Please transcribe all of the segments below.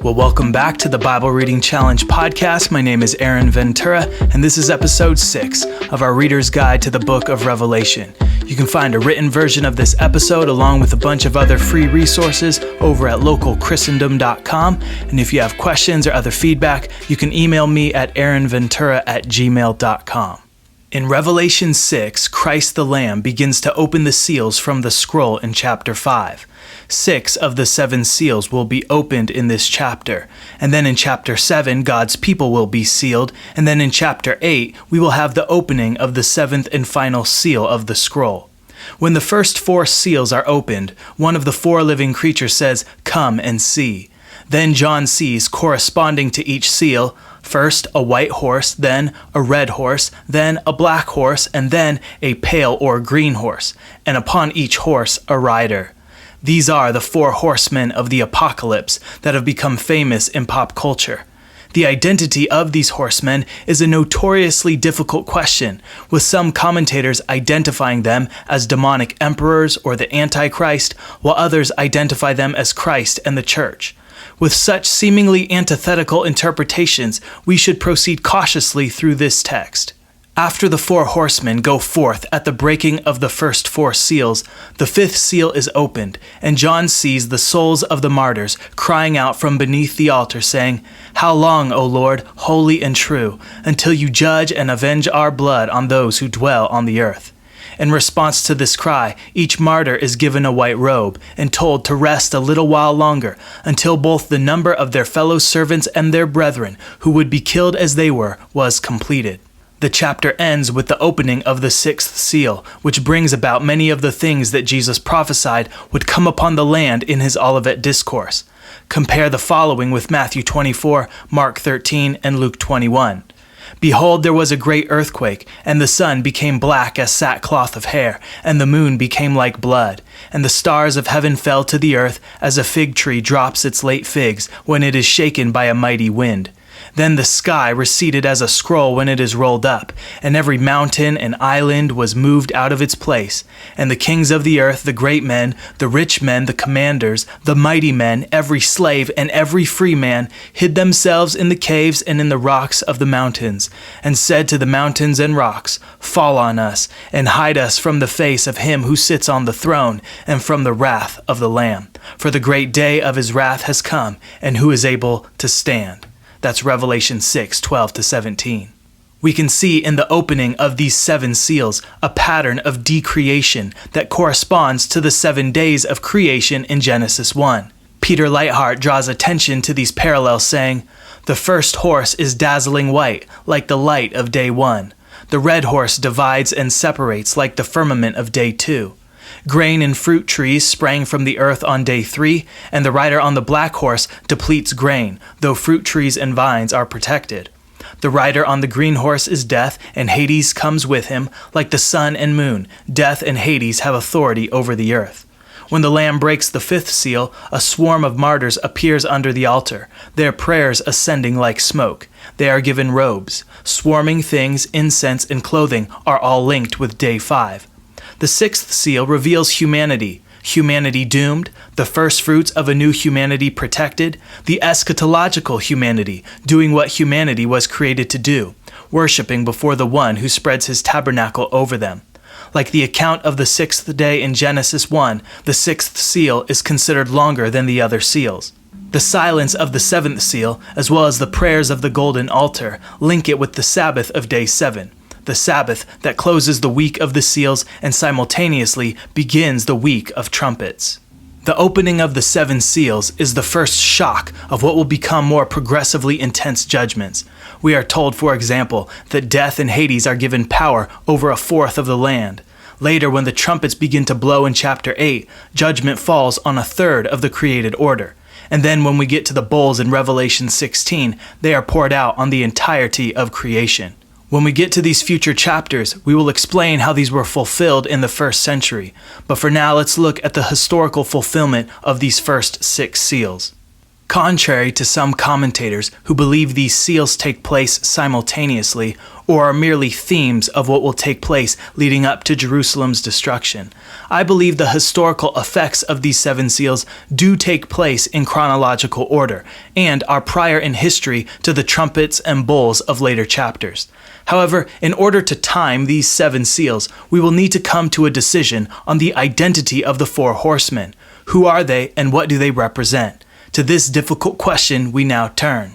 Well, welcome back to the Bible Reading Challenge podcast. My name is Aaron Ventura, and this is episode 6 of our Reader's Guide to the Book of Revelation. You can find a written version of this episode along with a bunch of other free resources over at localchristendom.com. And if you have questions or other feedback, you can email me at aaronventura@gmail.com. In Revelation 6, Christ the Lamb begins to open the seals from the scroll in chapter 5. 6 of the 7 seals will be opened in this chapter. And then in chapter 7, God's people will be sealed. And then in chapter 8, we will have the opening of the 7th and final seal of the scroll. When the first 4 seals are opened, one of the 4 living creatures says, "Come and see." Then John sees, corresponding to each seal, first a white horse, then a red horse, then a black horse, and then a pale or green horse, and upon each horse a rider. These are the 4 horsemen of the apocalypse that have become famous in pop culture. The identity of these horsemen is a notoriously difficult question, with some commentators identifying them as demonic emperors or the Antichrist, while others identify them as Christ and the church. With such seemingly antithetical interpretations, we should proceed cautiously through this text. After the 4 horsemen go forth at the breaking of the first 4 seals, the 5th seal is opened, and John sees the souls of the martyrs crying out from beneath the altar, saying, "How long, O Lord, holy and true, until you judge and avenge our blood on those who dwell on the earth?" In response to this cry, each martyr is given a white robe and told to rest a little while longer until both the number of their fellow servants and their brethren, who would be killed as they were, was completed. The chapter ends with the opening of the 6th seal, which brings about many of the things that Jesus prophesied would come upon the land in his Olivet Discourse. Compare the following with Matthew 24, Mark 13, and Luke 21. "Behold, there was a great earthquake, and the sun became black as sackcloth of hair, and the moon became like blood, and the stars of heaven fell to the earth as a fig tree drops its late figs when it is shaken by a mighty wind. Then the sky receded as a scroll when it is rolled up, and every mountain and island was moved out of its place. And the kings of the earth, the great men, the rich men, the commanders, the mighty men, every slave and every free man, hid themselves in the caves and in the rocks of the mountains, and said to the mountains and rocks, 'Fall on us, and hide us from the face of him who sits on the throne, and from the wrath of the Lamb. For the great day of his wrath has come, and who is able to stand?'" That's Revelation 6, 12-17. We can see in the opening of these 7 seals a pattern of decreation that corresponds to the 7 days of creation in Genesis 1. Peter Leithart draws attention to these parallels, saying, "The first horse is dazzling white, like the light of day 1. The red horse divides and separates like the firmament of day 2. Grain and fruit trees sprang from the earth on day 3, and the rider on the black horse depletes grain, though fruit trees and vines are protected. The rider on the green horse is death, and Hades comes with him, like the sun and moon. Death and Hades have authority over the earth." When the Lamb breaks the 5th seal, a swarm of martyrs appears under the altar, their prayers ascending like smoke. They are given robes. Swarming things, incense, and clothing are all linked with day 5. The 6th seal reveals humanity doomed, the first fruits of a new humanity protected, the eschatological humanity doing what humanity was created to do, worshiping before the one who spreads his tabernacle over them. Like the account of the 6th day in Genesis 1, the 6th seal is considered longer than the other seals. The silence of the 7th seal, as well as the prayers of the golden altar, link it with the Sabbath of day 7. The Sabbath that closes the week of the seals and simultaneously begins the week of trumpets. The opening of the 7 seals is the first shock of what will become more progressively intense judgments. We are told, for example, that death and Hades are given power over a fourth of the land. Later, when the trumpets begin to blow in chapter 8, judgment falls on a third of the created order. And then when we get to the bowls in Revelation 16, they are poured out on the entirety of creation. When we get to these future chapters, we will explain how these were fulfilled in the 1st century. But for now, let's look at the historical fulfillment of these first 6 seals. Contrary to some commentators who believe these seals take place simultaneously or are merely themes of what will take place leading up to Jerusalem's destruction, I believe the historical effects of these 7 seals do take place in chronological order and are prior in history to the trumpets and bowls of later chapters. However, in order to time these 7 seals, we will need to come to a decision on the identity of the 4 horsemen. Who are they and what do they represent? To this difficult question we now turn.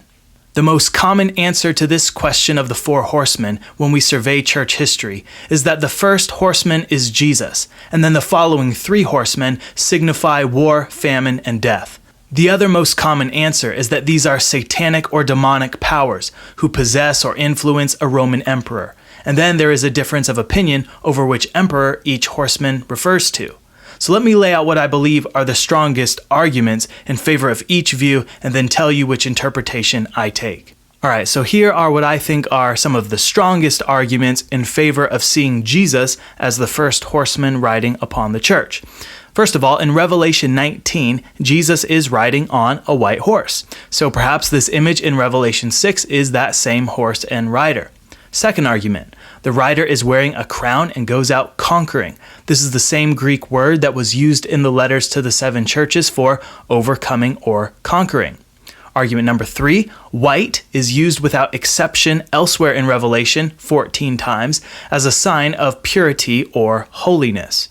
The most common answer to this question of the 4 horsemen when we survey church history is that the first horseman is Jesus, and then the following 3 horsemen signify war, famine, and death. The other most common answer is that these are satanic or demonic powers who possess or influence a Roman emperor, and then there is a difference of opinion over which emperor each horseman refers to. So let me lay out what I believe are the strongest arguments in favor of each view and then tell you which interpretation I take. Alright, so here are what I think are some of the strongest arguments in favor of seeing Jesus as the first horseman riding upon the church. First of all, in Revelation 19, Jesus is riding on a white horse. So perhaps this image in Revelation 6 is that same horse and rider. Second argument, the rider is wearing a crown and goes out conquering. This is the same Greek word that was used in the letters to the 7 churches for overcoming or conquering. Argument number 3, white is used without exception elsewhere in Revelation 14 times as a sign of purity or holiness.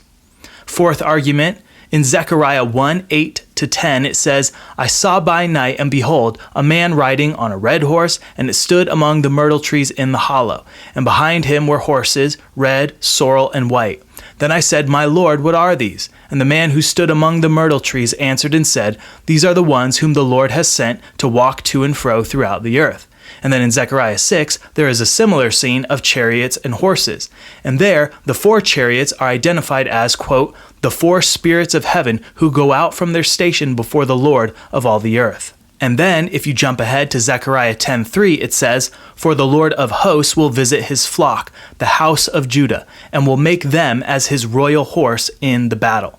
Fourth argument, in Zechariah 1:8-10, it says, I saw by night, and behold, a man riding on a red horse, and it stood among the myrtle trees in the hollow. And behind him were horses, red, sorrel, and white. Then I said, My Lord, what are these? And the man who stood among the myrtle trees answered and said, These are the ones whom the Lord has sent to walk to and fro throughout the earth. And then in Zechariah 6, there is a similar scene of chariots and horses. And there, the 4 chariots are identified as, quote, the 4 spirits of heaven who go out from their station before the Lord of all the earth. And then, if you jump ahead to Zechariah 10:3, it says, For the Lord of hosts will visit his flock, the house of Judah, and will make them as his royal horse in the battle.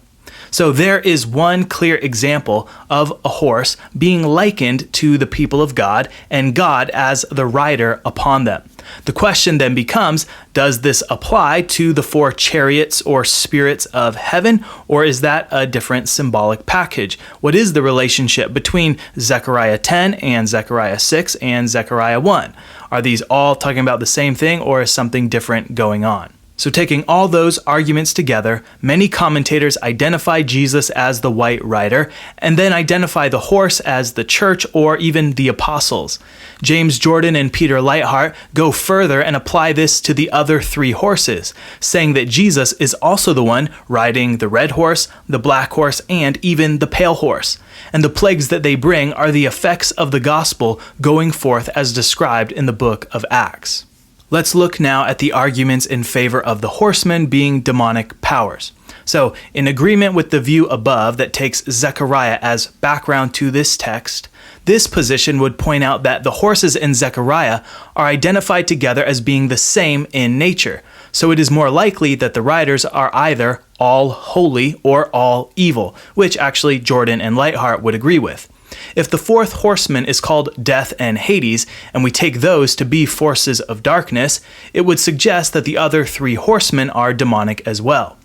So there is one clear example of a horse being likened to the people of God and God as the rider upon them. The question then becomes, does this apply to the 4 chariots or spirits of heaven, or is that a different symbolic package? What is the relationship between Zechariah 10 and Zechariah 6 and Zechariah 1? Are these all talking about the same thing, or is something different going on? So taking all those arguments together, many commentators identify Jesus as the white rider, and then identify the horse as the church or even the apostles. James Jordan and Peter Leithart go further and apply this to the other 3 horses, saying that Jesus is also the one riding the red horse, the black horse, and even the pale horse. And the plagues that they bring are the effects of the gospel going forth as described in the book of Acts. Let's look now at the arguments in favor of the horsemen being demonic powers. So, in agreement with the view above that takes Zechariah as background to this text, this position would point out that the horses in Zechariah are identified together as being the same in nature. So it is more likely that the riders are either all holy or all evil, which actually Jordan and Leithart would agree with. If the 4th horseman is called Death and Hades, and we take those to be forces of darkness, it would suggest that the other 3 horsemen are demonic as well.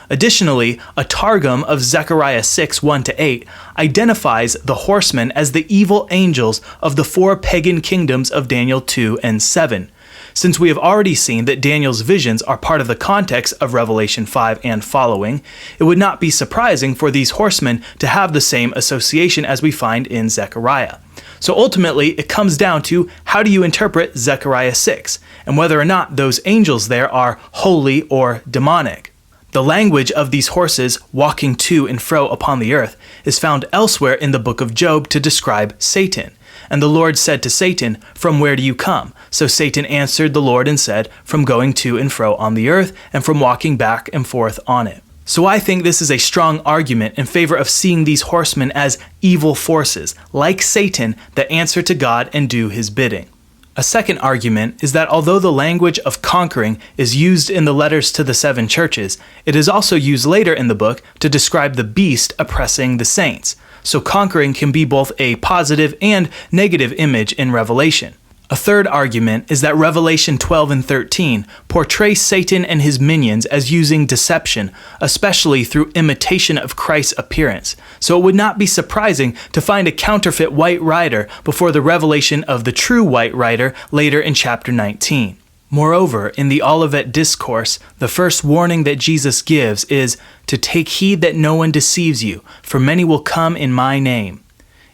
Additionally, a Targum of Zechariah 6:1-8 identifies the horsemen as the evil angels of the 4 pagan kingdoms of Daniel 2 and 7. Since we have already seen that Daniel's visions are part of the context of Revelation 5 and following, it would not be surprising for these horsemen to have the same association as we find in Zechariah. So ultimately, it comes down to how do you interpret Zechariah 6, and whether or not those angels there are holy or demonic. The language of these horses walking to and fro upon the earth is found elsewhere in the book of Job to describe Satan. And the Lord said to Satan, From where do you come? So Satan answered the Lord and said, From going to and fro on the earth, and from walking back and forth on it. So I think this is a strong argument in favor of seeing these horsemen as evil forces, like Satan, that answer to God and do his bidding. A second argument is that although the language of conquering is used in the letters to the 7 churches, it is also used later in the book to describe the beast oppressing the saints. so conquering can be both a positive and negative image in Revelation. A third argument is that Revelation 12 and 13 portray Satan and his minions as using deception, especially through imitation of Christ's appearance. So it would not be surprising to find a counterfeit white rider before the revelation of the true white rider later in chapter 19. Moreover, in the Olivet Discourse, the first warning that Jesus gives is to take heed that no one deceives you, for many will come in my name.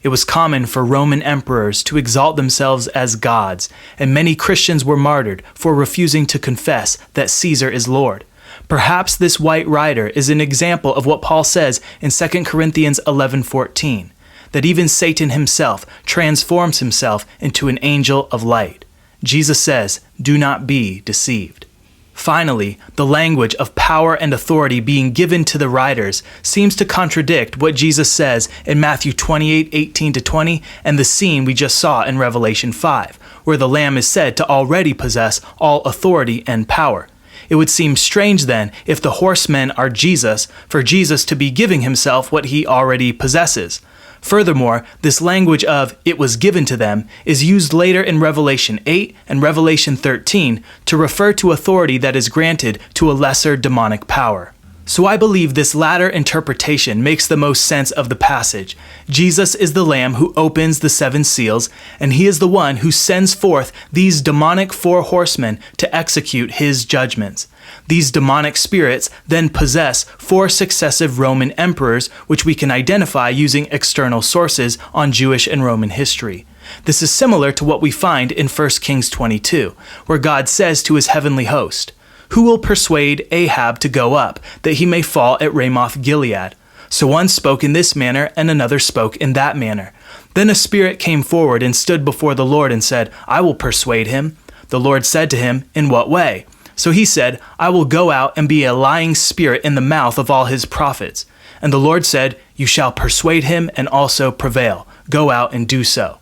It was common for Roman emperors to exalt themselves as gods, and many Christians were martyred for refusing to confess that Caesar is Lord. Perhaps this white rider is an example of what Paul says in 2 Corinthians 11:14, that even Satan himself transforms himself into an angel of light. Jesus says, "Do not be deceived." Finally, the language of power and authority being given to the riders seems to contradict what Jesus says in Matthew 28:18-20 and the scene we just saw in Revelation 5, where the Lamb is said to already possess all authority and power. It would seem strange then, if the horsemen are Jesus, for Jesus to be giving himself what he already possesses. Furthermore, this language of "it was given to them" is used later in Revelation 8 and Revelation 13 to refer to authority that is granted to a lesser demonic power. So I believe this latter interpretation makes the most sense of the passage. Jesus is the Lamb who opens the 7 seals, and he is the one who sends forth these demonic 4 horsemen to execute his judgments. These demonic spirits then possess 4 successive Roman emperors, which we can identify using external sources on Jewish and Roman history. This is similar to what we find in 1 Kings 22, where God says to his heavenly host, "Who will persuade Ahab to go up, that he may fall at Ramoth Gilead?" So one spoke in this manner, and another spoke in that manner. Then a spirit came forward and stood before the Lord and said, "I will persuade him." The Lord said to him, "In what way?" So he said, "I will go out and be a lying spirit in the mouth of all his prophets." And the Lord said, "You shall persuade him and also prevail. Go out and do so.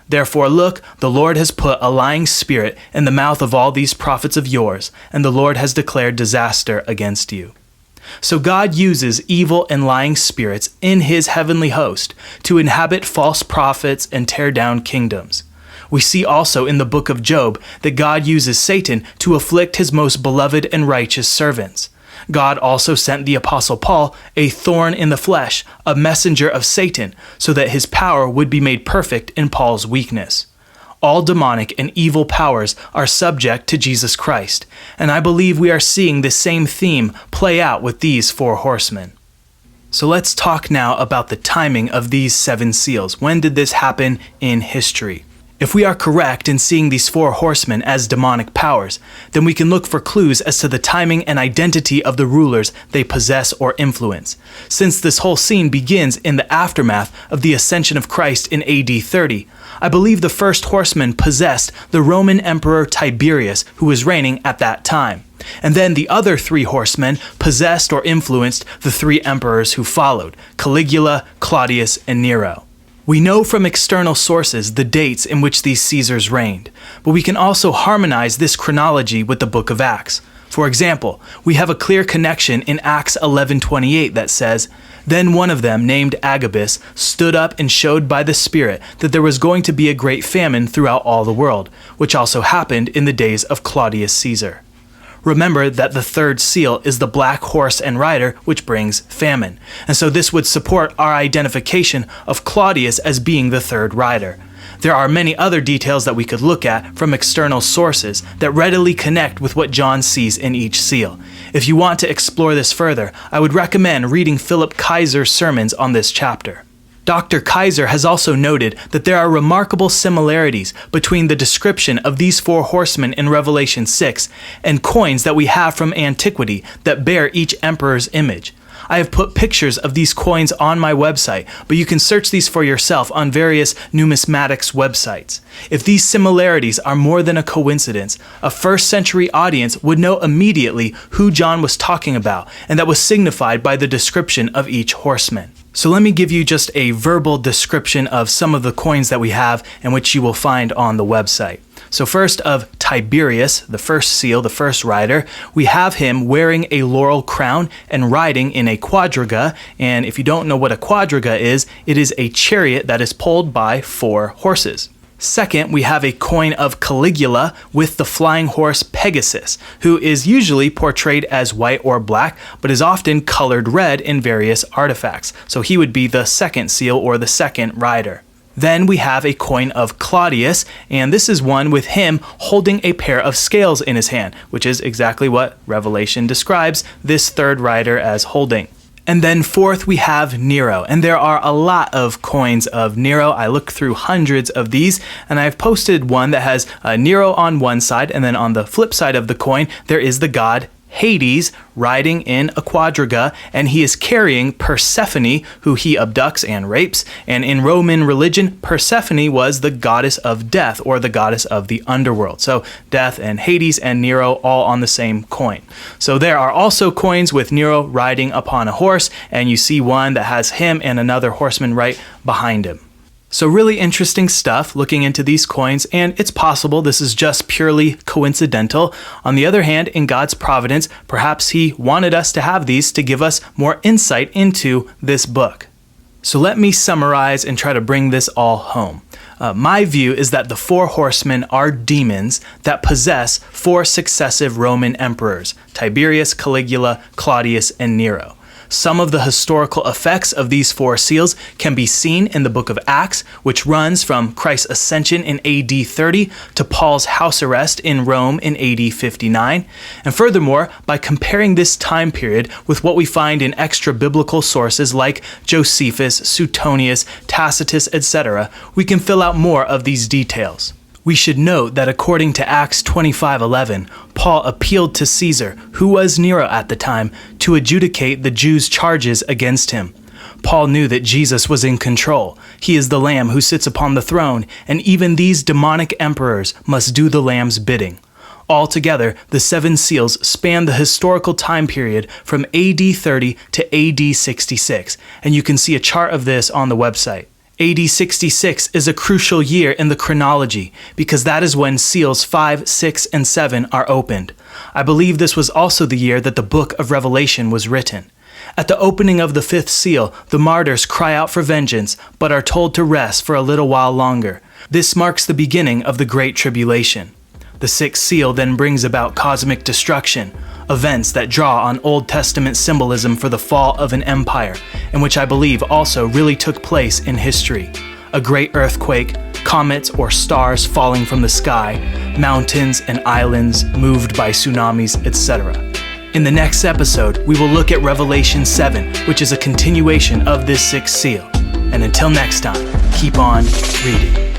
Therefore look, the Lord has put a lying spirit in the mouth of all these prophets of yours, and the Lord has declared disaster against you." So God uses evil and lying spirits in his heavenly host to inhabit false prophets and tear down kingdoms. We see also in the book of Job that God uses Satan to afflict his most beloved and righteous servants. God also sent the Apostle Paul a thorn in the flesh, a messenger of Satan, so that his power would be made perfect in Paul's weakness. All demonic and evil powers are subject to Jesus Christ, and I believe we are seeing the same theme play out with these 4 horsemen. So let's talk now about the timing of these 7 seals. When did this happen in history? If we are correct in seeing these 4 horsemen as demonic powers, then we can look for clues as to the timing and identity of the rulers they possess or influence. Since this whole scene begins in the aftermath of the ascension of Christ in AD 30, I believe the first horseman possessed the Roman Emperor Tiberius, who was reigning at that time. And then the other 3 horsemen possessed or influenced the 3 emperors who followed, Caligula, Claudius, and Nero. We know from external sources the dates in which these Caesars reigned, but we can also harmonize this chronology with the book of Acts. For example, we have a clear connection in Acts 11:28 that says, "Then one of them, named Agabus, stood up and showed by the Spirit that there was going to be a great famine throughout all the world, which also happened in the days of Claudius Caesar." Remember that the 3rd seal is the black horse and rider, which brings famine. And so this would support our identification of Claudius as being the 3rd rider. There are many other details that we could look at from external sources that readily connect with what John sees in each seal. If you want to explore this further, I would recommend reading Philip Kaiser's sermons on this chapter. Dr. Kaiser has also noted that there are remarkable similarities between the description of these 4 horsemen in Revelation 6 and coins that we have from antiquity that bear each emperor's image. I have put pictures of these coins on my website, but you can search these for yourself on various numismatics websites. If these similarities are more than a coincidence, a first-century audience would know immediately who John was talking about, and that was signified by the description of each horseman. So let me give you just a verbal description of some of the coins that we have and which you will find on the website. So first of Tiberius, the first seal, the first rider, we have him wearing a laurel crown and riding in a quadriga. And if you don't know what a quadriga is, it is a chariot that is pulled by 4 horses. Second, we have a coin of Caligula with the flying horse Pegasus, who is usually portrayed as white or black, but is often colored red in various artifacts. So he would be the second seal or the second rider. Then we have a coin of Claudius, and this is one with him holding a pair of scales in his hand, which is exactly what Revelation describes this third rider as holding. And then fourth, we have Nero. And there are a lot of coins of Nero. I looked through hundreds of these, and I've posted one that has Nero on one side, and then on the flip side of the coin, there is the god Hades riding in a quadriga, and he is carrying Persephone, who he abducts and rapes. And in Roman religion, Persephone was the goddess of death, or the goddess of the underworld. So death and Hades and Nero all on the same coin. So there are also coins with Nero riding upon a horse, and you see one that has him and another horseman right behind him. So really interesting stuff looking into these coins, and it's possible this is just purely coincidental. On the other hand, in God's providence, perhaps he wanted us to have these to give us more insight into this book. So let me summarize and try to bring this all home. My view is that the 4 horsemen are demons that possess 4 successive Roman emperors: Tiberius, Caligula, Claudius, and Nero. Some of the historical effects of these 4 seals can be seen in the book of Acts, which runs from Christ's ascension in AD 30 to Paul's house arrest in Rome in AD 59. And furthermore, by comparing this time period with what we find in extra-biblical sources like Josephus, Suetonius, Tacitus, etc., we can fill out more of these details. We should note that according to Acts 25:11, Paul appealed to Caesar, who was Nero at the time, to adjudicate the Jews' charges against him. Paul knew that Jesus was in control. He is the Lamb who sits upon the throne, and even these demonic emperors must do the Lamb's bidding. Altogether, the 7 seals span the historical time period from AD 30 to AD 66, and you can see a chart of this on the website. AD 66 is a crucial year in the chronology because that is when seals 5, 6, and 7 are opened. I believe this was also the year that the book of Revelation was written. At the opening of the 5th seal, the martyrs cry out for vengeance, but are told to rest for a little while longer. This marks the beginning of the Great Tribulation. The 6th seal then brings about cosmic destruction, events that draw on Old Testament symbolism for the fall of an empire, and which I believe also really took place in history. A great earthquake, comets or stars falling from the sky, mountains and islands moved by tsunamis, etc. In the next episode, we will look at Revelation 7, which is a continuation of this 6th seal. And until next time, keep on reading.